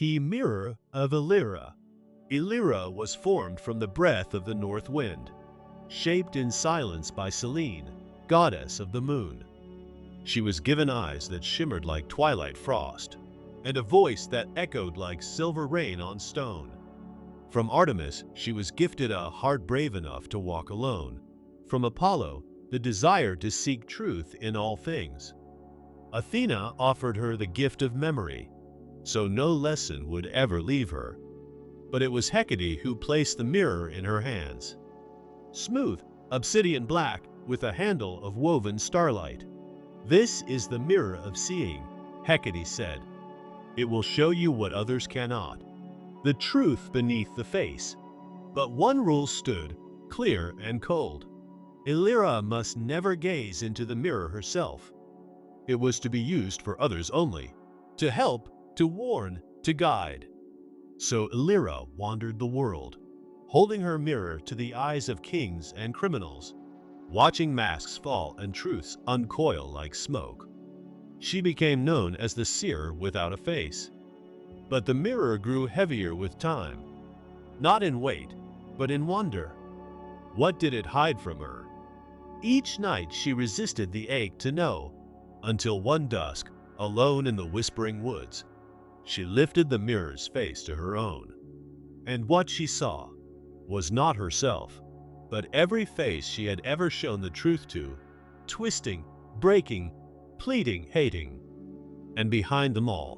The Mirror of Elyra. Elyra was formed from the breath of the north wind, shaped in silence by Selene, goddess of the moon. She was given eyes that shimmered like twilight frost, and a voice that echoed like silver rain on stone. From Artemis, she was gifted a heart brave enough to walk alone. From Apollo, the desire to seek truth in all things. Athena offered her the gift of memory, so no lesson would ever leave her. But it was Hecate who placed the mirror in her hands. Smooth, obsidian black, with a handle of woven starlight. "This is the mirror of seeing," Hecate said. "It will show you what others cannot, the truth beneath the face." But one rule stood, clear and cold. Elyra must never gaze into the mirror herself. It was to be used for others only, to help, to warn, to guide. So Elyra wandered the world, holding her mirror to the eyes of kings and criminals, watching masks fall and truths uncoil like smoke. She became known as the seer without a face. But the mirror grew heavier with time, not in weight, but in wonder. What did it hide from her? Each night she resisted the ache to know, until one dusk, alone in the whispering woods, she lifted the mirror's face to her own. And what she saw was not herself, but every face she had ever shown the truth to, twisting, breaking, pleading, hating. And behind them all,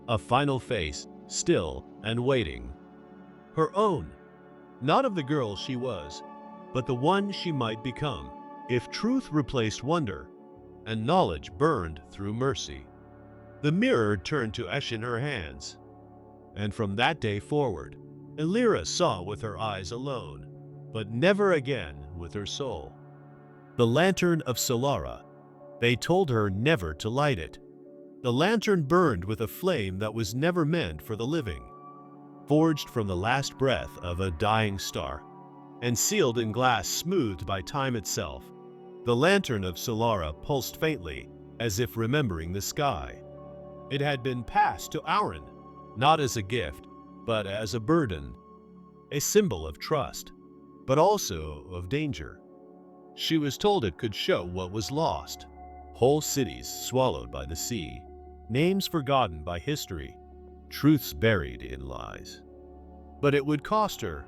a final face, still and waiting. Her own, not of the girl she was, but the one she might become, if truth replaced wonder, and knowledge burned through mercy. The mirror turned to ash in her hands, and from that day forward, Elyra saw with her eyes alone, but never again with her soul. The Lantern of Solara. They told her never to light it. The lantern burned with a flame that was never meant for the living, forged from the last breath of a dying star, and sealed in glass smoothed by time itself. The Lantern of Solara pulsed faintly, as if remembering the sky. It had been passed to Auron, not as a gift, but as a burden, a symbol of trust, but also of danger. She was told it could show what was lost, whole cities swallowed by the sea, names forgotten by history, truths buried in lies. But it would cost her.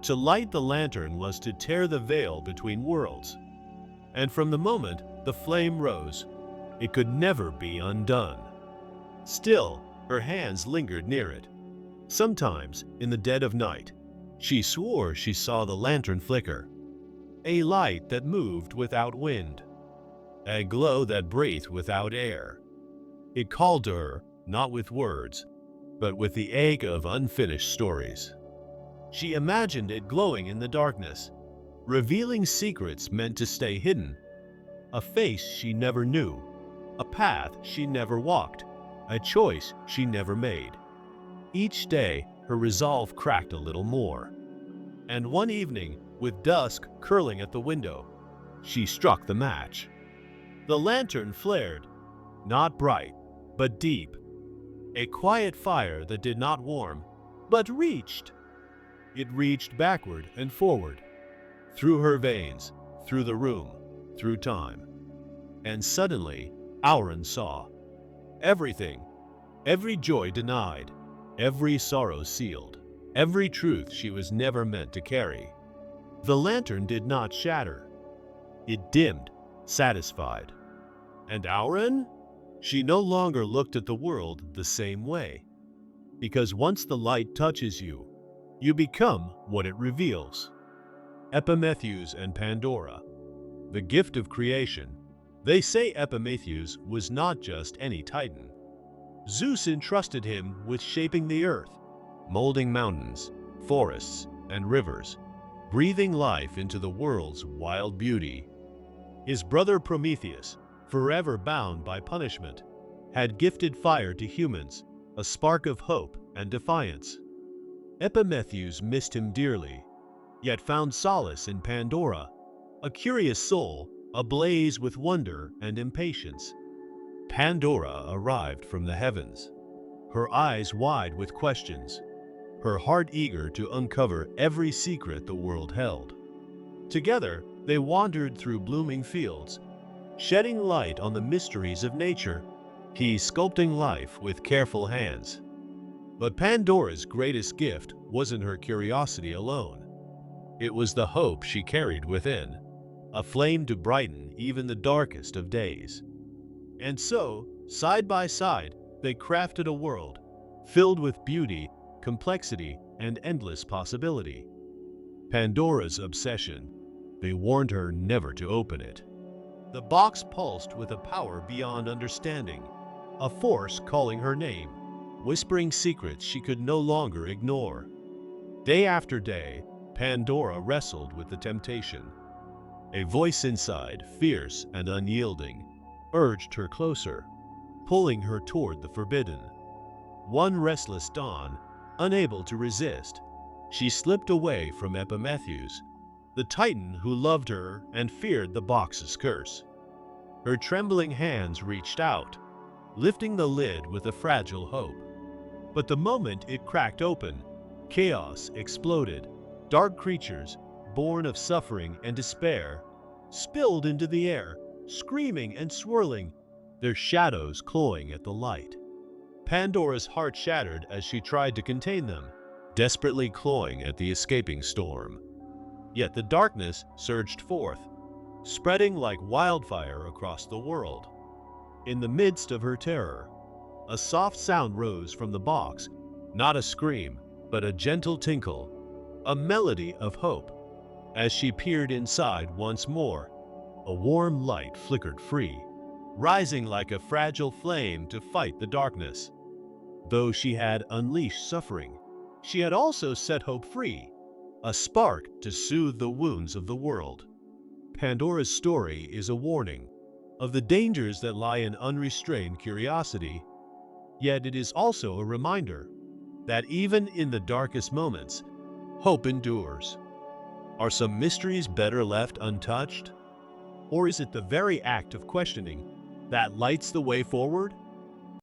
To light the lantern was to tear the veil between worlds. And from the moment the flame rose, it could never be undone. Still, her hands lingered near it. Sometimes, in the dead of night, she swore she saw the lantern flicker, a light that moved without wind, a glow that breathed without air. It called to her, not with words, but with the ache of unfinished stories. She imagined it glowing in the darkness, revealing secrets meant to stay hidden, a face she never knew, a path she never walked, a choice she never made. Each day, her resolve cracked a little more. And one evening, with dusk curling at the window, she struck the match. The lantern flared, not bright, but deep, a quiet fire that did not warm, but reached. It reached backward and forward, through her veins, through the room, through time. And suddenly, Auron saw. Everything, every joy denied, every sorrow sealed, every truth she was never meant to carry. The lantern did not shatter. It dimmed, satisfied. And Auron? She no longer looked at the world the same way. Because once the light touches you, you become what it reveals. Epimetheus and Pandora. The gift of creation. They say Epimetheus was not just any titan. Zeus entrusted him with shaping the earth, molding mountains, forests, and rivers, breathing life into the world's wild beauty. His brother Prometheus, forever bound by punishment, had gifted fire to humans, a spark of hope and defiance. Epimetheus missed him dearly, yet found solace in Pandora, a curious soul ablaze with wonder and impatience. Pandora arrived from the heavens. her eyes wide with questions, her heart eager to uncover every secret the world held. Together, they wandered through blooming fields, shedding light on the mysteries of nature, he sculpting life with careful hands. But Pandora's greatest gift wasn't her curiosity alone. It was the hope she carried within, a flame to brighten even the darkest of days. And so, side by side, they crafted a world filled with beauty, complexity, and endless possibility. Pandora's obsession. They warned her never to open it. The box pulsed with a power beyond understanding, a force calling her name, whispering secrets she could no longer ignore. Day after day, Pandora wrestled with the temptation. A voice inside, fierce and unyielding, urged her closer, pulling her toward the forbidden. One restless dawn, unable to resist, she slipped away from Epimetheus, the titan who loved her and feared the box's curse. Her trembling hands reached out, lifting the lid with a fragile hope. But the moment it cracked open, chaos exploded. Dark creatures, born of suffering and despair, spilled into the air, screaming and swirling, their shadows clawing at the light. Pandora's heart shattered as she tried to contain them, desperately clawing at the escaping storm. Yet the darkness surged forth, spreading like wildfire across the world. In the midst of her terror, a soft sound rose from the box, not a scream, but a gentle tinkle, a melody of hope. As she peered inside once more, a warm light flickered free, rising like a fragile flame to fight the darkness. Though she had unleashed suffering, she had also set hope free, a spark to soothe the wounds of the world. Pandora's story is a warning of the dangers that lie in unrestrained curiosity, yet it is also a reminder that even in the darkest moments, hope endures. Are some mysteries better left untouched? Or is it the very act of questioning that lights the way forward?